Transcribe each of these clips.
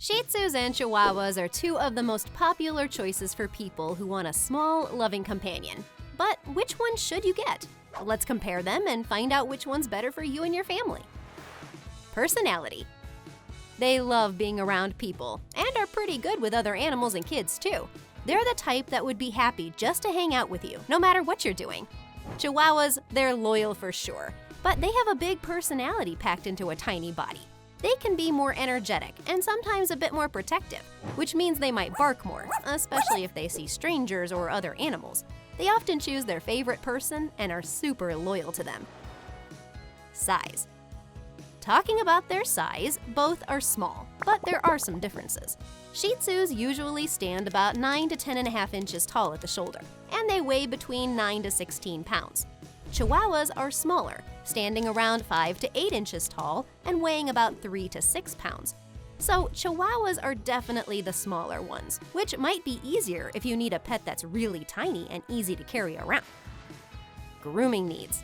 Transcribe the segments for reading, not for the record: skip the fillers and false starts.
Shih Tzus and Chihuahuas are two of the most popular choices for people who want a small, loving companion. But which one should you get? Let's compare them and find out which one's better for you and your family. Personality. They love being around people and are pretty good with other animals and kids too. They're the type that would be happy just to hang out with you, no matter what you're doing. Chihuahuas, they're loyal for sure, but they have a big personality packed into a tiny body. They can be more energetic and sometimes a bit more protective, which means they might bark more, especially if they see strangers or other animals. They often choose their favorite person and are super loyal to them. Size. Talking about their size, both are small, but there are some differences. Shih Tzus usually stand about 9 to 10.5 inches tall at the shoulder, and they weigh between 9 to 16 pounds. Chihuahuas are smaller, standing around 5 to 8 inches tall and weighing about 3 to 6 pounds. So Chihuahuas are definitely the smaller ones, which might be easier if you need a pet that's really tiny and easy to carry around. Grooming needs.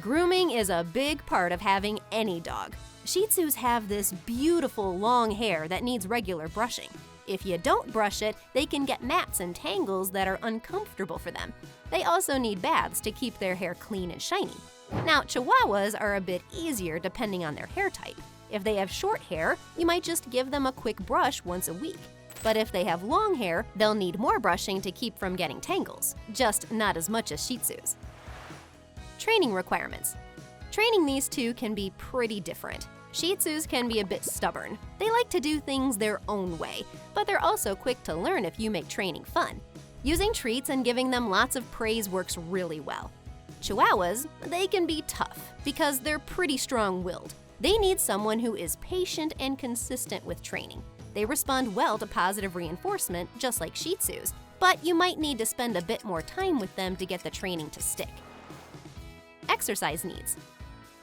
Grooming is a big part of having any dog. Shih Tzus have this beautiful long hair that needs regular brushing. If you don't brush it, they can get mats and tangles that are uncomfortable for them. They also need baths to keep their hair clean and shiny. Now, Chihuahuas are a bit easier depending on their hair type. If they have short hair, you might just give them a quick brush once a week. But if they have long hair, they'll need more brushing to keep from getting tangles, just not as much as Shih Tzus. Training requirements. Training these two can be pretty different. Shih Tzus can be a bit stubborn. They like to do things their own way, but they're also quick to learn if you make training fun. Using treats and giving them lots of praise works really well. Chihuahuas, they can be tough because they're pretty strong-willed. They need someone who is patient and consistent with training. They respond well to positive reinforcement, just like Shih Tzus, but you might need to spend a bit more time with them to get the training to stick. Exercise needs.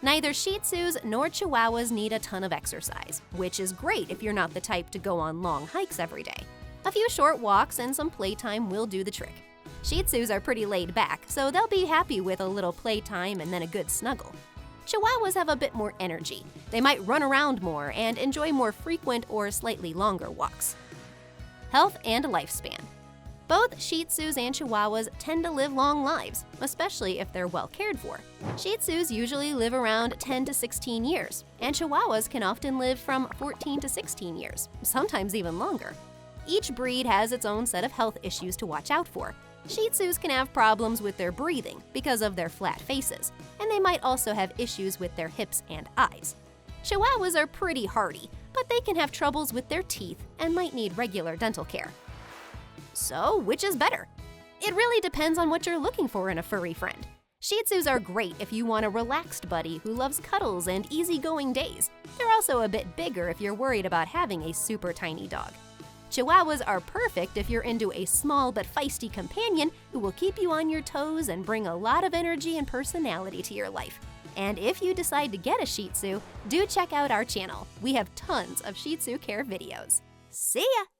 Neither Shih Tzus nor Chihuahuas need a ton of exercise, which is great if you're not the type to go on long hikes every day. A few short walks and some playtime will do the trick. Shih Tzus are pretty laid back, so they'll be happy with a little playtime and then a good snuggle. Chihuahuas have a bit more energy. They might run around more and enjoy more frequent or slightly longer walks. Health and lifespan. Both Shih Tzus and Chihuahuas tend to live long lives, especially if they're well cared for. Shih Tzus usually live around 10 to 16 years, and Chihuahuas can often live from 14 to 16 years, sometimes even longer. Each breed has its own set of health issues to watch out for. Shih Tzus can have problems with their breathing because of their flat faces, and they might also have issues with their hips and eyes. Chihuahuas are pretty hardy, but they can have troubles with their teeth and might need regular dental care. So, which is better? It really depends on what you're looking for in a furry friend. Shih Tzus are great if you want a relaxed buddy who loves cuddles and easygoing days. They're also a bit bigger if you're worried about having a super tiny dog. Chihuahuas are perfect if you're into a small but feisty companion who will keep you on your toes and bring a lot of energy and personality to your life. And if you decide to get a Shih Tzu, do check out our channel. We have tons of Shih Tzu care videos. See ya!